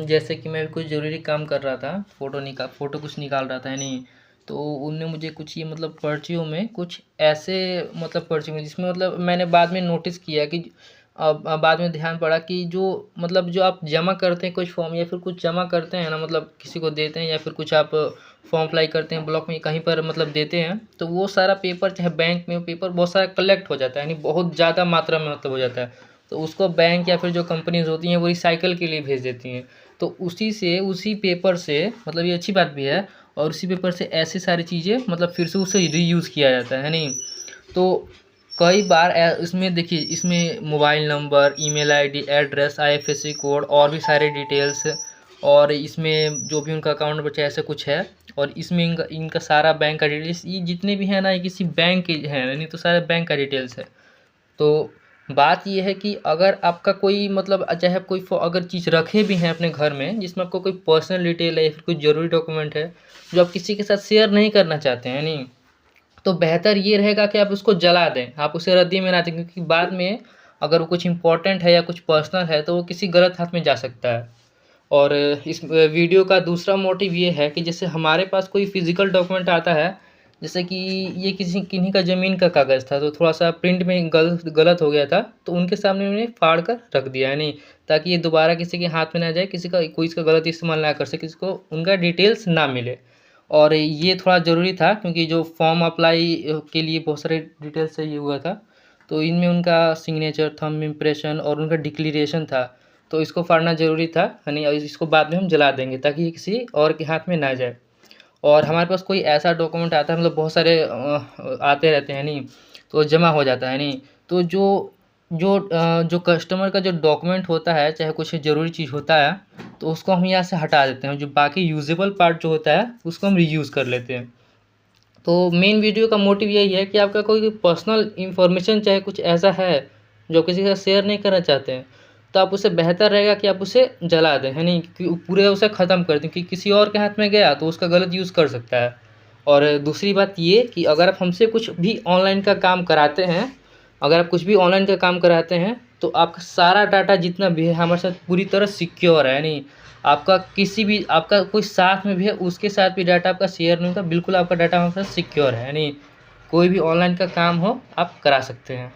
जैसे कि मैं कुछ ज़रूरी काम कर रहा था, फ़ोटो कुछ निकाल रहा था, है नहीं? तो उनने मुझे कुछ ये मतलब पर्चियों में कुछ ऐसे मतलब पर्ची में जिसमें मतलब मैंने बाद में नोटिस किया कि बाद में ध्यान पड़ा कि जो मतलब जो आप जमा करते हैं कुछ फॉर्म या फिर कुछ जमा करते हैं ना, मतलब किसी को देते हैं या फिर कुछ आप फॉर्म अप्लाई करते हैं ब्लॉक में कहीं पर मतलब देते हैं, तो वो सारा पेपर चाहे बैंक में पेपर बहुत सारा कलेक्ट हो जाता है, यानी बहुत ज़्यादा मात्रा में मतलब हो जाता है। तो उसको बैंक या फिर जो कंपनीज़ होती हैं वो रिसाइकिल के लिए भेज देती हैं। तो उसी पेपर से मतलब ये अच्छी बात भी है, और उसी पेपर से ऐसी सारी चीज़ें मतलब फिर से उसे रीयूज़ किया जाता है नहीं? तो कई बार इसमें देखिए, इसमें mobile number, email ID, address, IFSC code और भी सारे डिटेल्स, और इसमें जो भी उनका अकाउंट नंबर चाहे ऐसा कुछ है, और इसमें इनका इनका सारा बैंक का डिटेल्स, ये जितने भी हैं ना, ये किसी बैंक के हैं, नहीं तो सारे बैंक का डिटेल्स है। तो बात ये है कि अगर आपका कोई मतलब चाहे आप कोई अगर चीज़ रखे भी हैं अपने घर में जिसमें आपको कोई पर्सनल डिटेल है या फिर कोई ज़रूरी डॉक्यूमेंट है जो आप किसी के साथ शेयर नहीं करना चाहते हैं, नहीं, तो बेहतर ये रहेगा कि आप उसको जला दें, आप उसे रद्दी में ना दें, क्योंकि बाद में अगर वो कुछ इंपॉर्टेंट है या कुछ पर्सनल है तो वो किसी गलत हाथ में जा सकता है। और इस वीडियो का दूसरा मोटिव ये है कि जैसे हमारे पास कोई फिज़िकल डॉक्यूमेंट आता है, जैसे कि ये किसी किन्हीं का ज़मीन का कागज़ था, तो थोड़ा-सा प्रिंट में गलत गलत हो गया था, तो उनके सामने मैंने फाड़ कर रख दिया, यानी ताकि ये दोबारा किसी के हाथ में ना जाए, किसी का कोई इसका गलत इस्तेमाल ना कर सके, किसी को उनका डिटेल्स ना मिले। और ये थोड़ा ज़रूरी था क्योंकि जो फॉर्म अप्लाई के लिए बहुत सारे डिटेल्स चाहिए हुआ था, तो इनमें उनका सिग्नेचर, थंब इम्प्रेशन और उनका डिक्लेरेशन था। तो इसको फाड़ना ज़रूरी था, यानी इसको बाद में हम जला देंगे ताकि ये किसी और के हाथ में ना जाए। और हमारे पास कोई ऐसा डॉक्यूमेंट आता है, मतलब बहुत सारे आते रहते हैं नहीं, तो जमा हो जाता है नहीं, तो जो कस्टमर का जो डॉक्यूमेंट होता है, चाहे कुछ ज़रूरी चीज़ होता है, तो उसको हम यहाँ से हटा देते हैं, जो बाकी यूज़ेबल पार्ट जो होता है उसको हम रीयूज़ कर लेते हैं। तो मेन वीडियो का मोटिव यही है कि आपका कोई पर्सनल इन्फॉर्मेशन चाहे कुछ ऐसा है जो किसी के साथ शेयर नहीं करना चाहते हैं, तो आप उसे बेहतर रहेगा कि आप उसे जला दें, है नहीं? कि पूरे उसे ख़त्म कर दें, कि किसी और के हाथ में गया तो उसका गलत यूज़ कर सकता है। और दूसरी बात ये कि अगर आप हमसे कुछ भी ऑनलाइन का काम कराते हैं, अगर आप कुछ भी ऑनलाइन का काम कराते हैं, तो आपका सारा डाटा जितना भी है हमारे साथ पूरी तरह सिक्योर है, नहीं, आपका किसी भी आपका कोई साथ में भी है उसके साथ भी डाटा आपका शेयर नहीं होगा, बिल्कुल आपका डाटा हमारे साथ सिक्योर है, नहीं, कोई भी ऑनलाइन का काम हो आप करा सकते हैं।